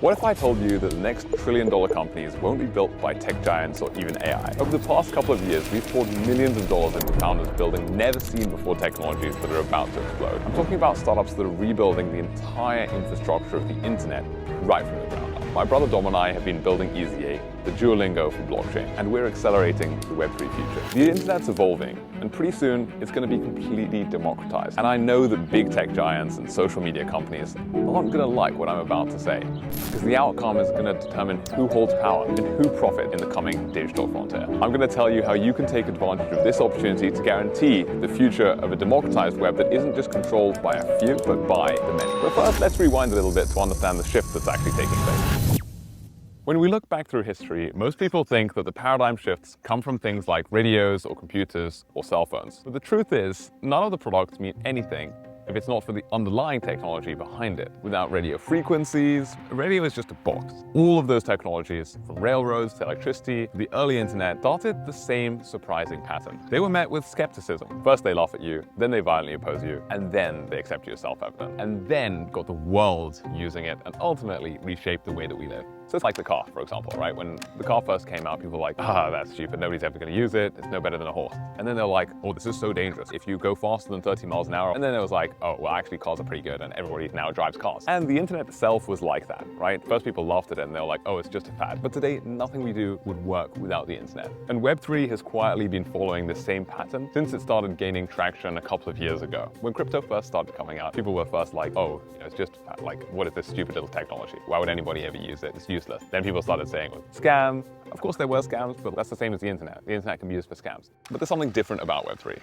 What if I told you that the next trillion-dollar companies won't be built by tech giants or even AI? Over the past couple of years, we've poured millions of dollars into founders building never-seen-before technologies that are about to explode. I'm talking about startups that are rebuilding the entire infrastructure of the internet right from the ground up. My brother Dom and I have been building EZA, the Duolingo for blockchain, and we're accelerating the Web3 future. The internet's evolving, and pretty soon it's going to be completely democratized. And I know that big tech giants and social media companies aren't going to like what I'm about to say, because the outcome is going to determine who holds power and who profit in the coming digital frontier. I'm going to tell you how you can take advantage of this opportunity to guarantee the future of a democratized web that isn't just controlled by a few, but by the many. But first, let's rewind a little bit to understand the shift that's actually taking place. When we look back through history, most people think that the paradigm shifts come from things like radios or computers or cell phones. But the truth is, none of the products mean anything if it's not for the underlying technology behind it. Without radio frequencies, a radio is just a box. All of those technologies, from railroads to electricity to the early internet, started the same surprising pattern. They were met with skepticism. First they laugh at you, then they violently oppose you, and then they accept you as self-evident. And then got the world using it and ultimately reshaped the way that we live. So it's like the car, for example, right? When the car first came out, people were like, that's stupid, nobody's ever gonna use it, it's no better than a horse. And then they're like, oh, this is so dangerous if you go faster than 30 miles an hour. And then it was like, oh, well, actually cars are pretty good and everybody now drives cars. And the internet itself was like that, right? First people laughed at it and they were like, oh, it's just a fad. But today, nothing we do would work without the internet. And Web3 has quietly been following the same pattern since it started gaining traction a couple of years ago. When crypto first started coming out, people were first like, oh, it's just like, what is this stupid little technology? Why would anybody ever use it? It's useless. Then people started saying, well, scam. Of course there were scams, but that's the same as the internet. The internet can be used for scams. But there's something different about Web3.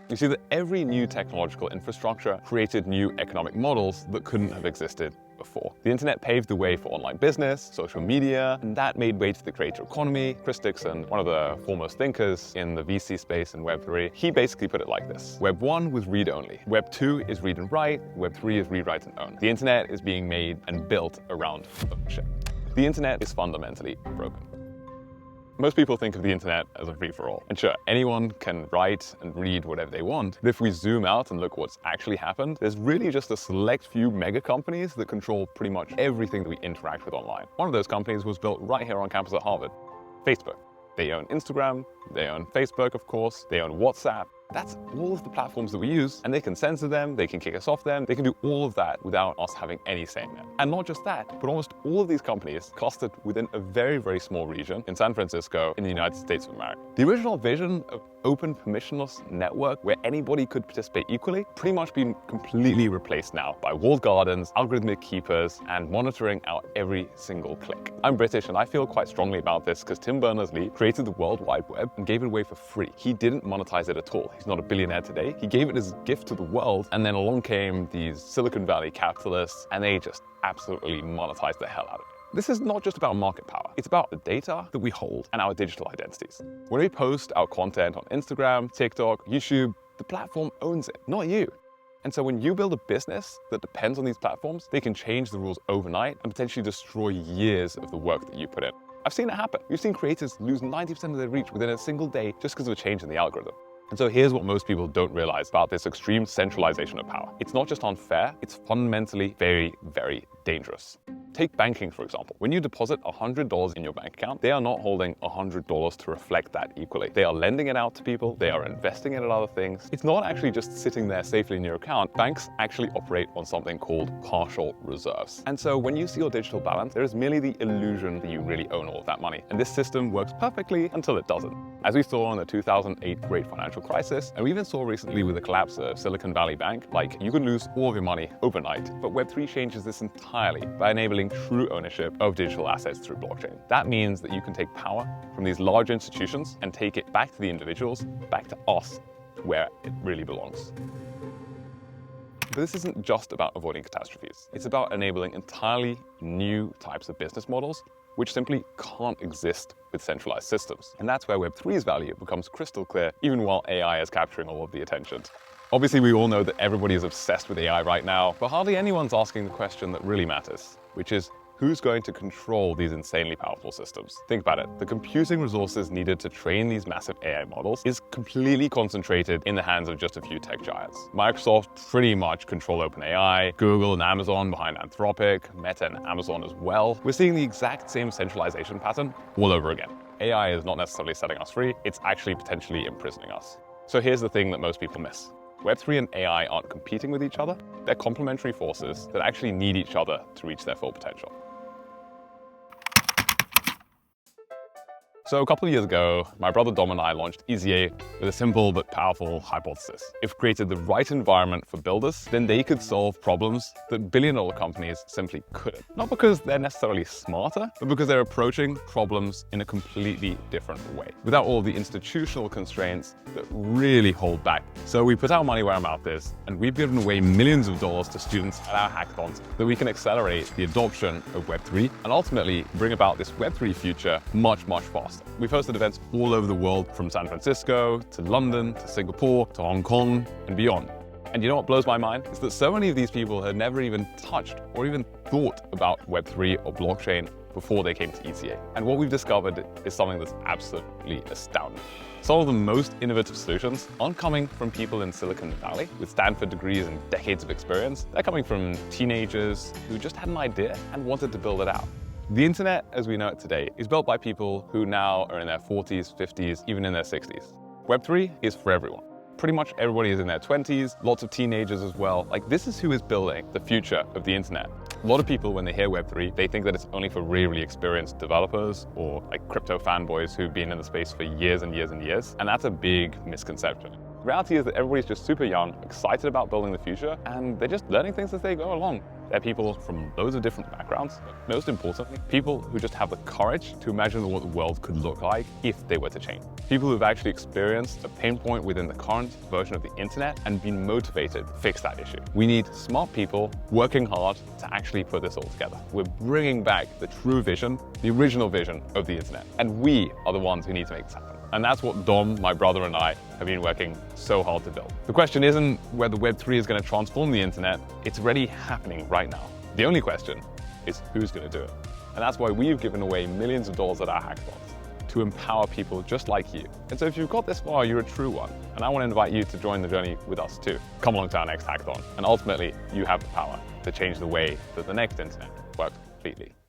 You see that every new technological infrastructure created new economic models that couldn't have existed before. The internet paved the way for online business, social media, and that made way to the creator economy. Chris Dixon, one of the foremost thinkers in the VC space in Web3, he basically put it like this. Web 1 was read-only. Web 2 is read and write. Web 3 is read, write, and own. The internet is being made and built around ownership. The internet is fundamentally broken. Most people think of the internet as a free-for-all. And sure, anyone can write and read whatever they want. But if we zoom out and look what's actually happened, there's really just a select few mega companies that control pretty much everything that we interact with online. One of those companies was built right here on campus at Harvard, Facebook. They own Instagram, they own Facebook, of course, they own WhatsApp. That's all of the platforms that we use, and they can censor them, they can kick us off them, they can do all of that without us having any say in it. And not just that, but almost all of these companies clustered within a very, very small region in San Francisco in the United States of America. The original vision of open permissionless network where anybody could participate equally pretty much been completely replaced now by walled gardens, algorithmic keepers, and monitoring our every single click. I'm British and I feel quite strongly about this because Tim Berners-Lee created the World Wide Web and gave it away for free. He didn't monetize it at all. He's not a billionaire today. He gave it as a gift to the world, and then along came these Silicon Valley capitalists and they just absolutely monetized the hell out of it. This is not just about market power. It's about the data that we hold and our digital identities. When we post our content on Instagram, TikTok, YouTube, the platform owns it, not you. And so when you build a business that depends on these platforms, they can change the rules overnight and potentially destroy years of the work that you put in. I've seen it happen. We've seen creators lose 90% of their reach within a single day just because of a change in the algorithm. And so here's what most people don't realize about this extreme centralization of power. It's not just unfair, it's fundamentally very, very dangerous. Take banking, for example. When you deposit $100 in your bank account, they are not holding $100 to reflect that equally. They are lending it out to people, they are investing it in other things. It's not actually just sitting there safely in your account. Banks actually operate on something called partial reserves. And so when you see your digital balance, there is merely the illusion that you really own all of that money. And this system works perfectly until it doesn't. As we saw in the 2008 Great Financial Crisis, and we even saw recently with the collapse of Silicon Valley Bank, like you could lose all of your money overnight. But Web3 changes this entirely by enabling true ownership of digital assets through blockchain. That means that you can take power from these large institutions and take it back to the individuals, back to us, where it really belongs. But this isn't just about avoiding catastrophes. It's about enabling entirely new types of business models which simply can't exist with centralized systems. And that's where Web3's value becomes crystal clear, even while AI is capturing all of the attention. Obviously, we all know that everybody is obsessed with AI right now, but hardly anyone's asking the question that really matters, which is, who's going to control these insanely powerful systems? Think about it. The computing resources needed to train these massive AI models is completely concentrated in the hands of just a few tech giants. Microsoft pretty much control OpenAI, Google and Amazon behind Anthropic, Meta and Amazon as well. We're seeing the exact same centralization pattern all over again. AI is not necessarily setting us free, it's actually potentially imprisoning us. So here's the thing that most people miss. Web3 and AI aren't competing with each other, they're complementary forces that actually need each other to reach their full potential. So a couple of years ago, my brother Dom and I launched EZA with a simple but powerful hypothesis. If created the right environment for builders, then they could solve problems that billion-dollar companies simply couldn't. Not because they're necessarily smarter, but because they're approaching problems in a completely different way, without all the institutional constraints that really hold back. So we put our money where our mouth is, and we've given away millions of dollars to students at our hackathons so that we can accelerate the adoption of Web3 and ultimately bring about this Web3 future much, much faster. We've hosted events all over the world, from San Francisco to London to Singapore to Hong Kong and beyond. And you know what blows my mind? Is that so many of these people had never even touched or even thought about Web3 or blockchain before they came to ETA. And what we've discovered is something that's absolutely astounding. Some of the most innovative solutions aren't coming from people in Silicon Valley with Stanford degrees and decades of experience. They're coming from teenagers who just had an idea and wanted to build it out. The internet, as we know it today, is built by people who now are in their 40s, 50s, even in their 60s. Web3 is for everyone. Pretty much everybody is in their 20s, lots of teenagers as well. Like, this is who is building the future of the internet. A lot of people, when they hear Web3, they think that it's only for really experienced developers or like crypto fanboys who've been in the space for years and years and years. And that's a big misconception. The reality is that everybody's just super young, excited about building the future, and they're just learning things as they go along. They're people from loads of different backgrounds, but most importantly, people who just have the courage to imagine what the world could look like if they were to change. People who've actually experienced a pain point within the current version of the internet and been motivated to fix that issue. We need smart people working hard to actually put this all together. We're bringing back the true vision, the original vision of the internet, and we are the ones who need to make this happen. And that's what Dom, my brother, and I have been working so hard to build. The question isn't whether Web3 is going to transform the internet, it's already happening right now. The only question is who's going to do it. And that's why we've given away millions of dollars at our hackathons, to empower people just like you. And so if you've got this far, you're a true one. And I want to invite you to join the journey with us too. Come along to our next hackathon. And ultimately, you have the power to change the way that the next internet works completely.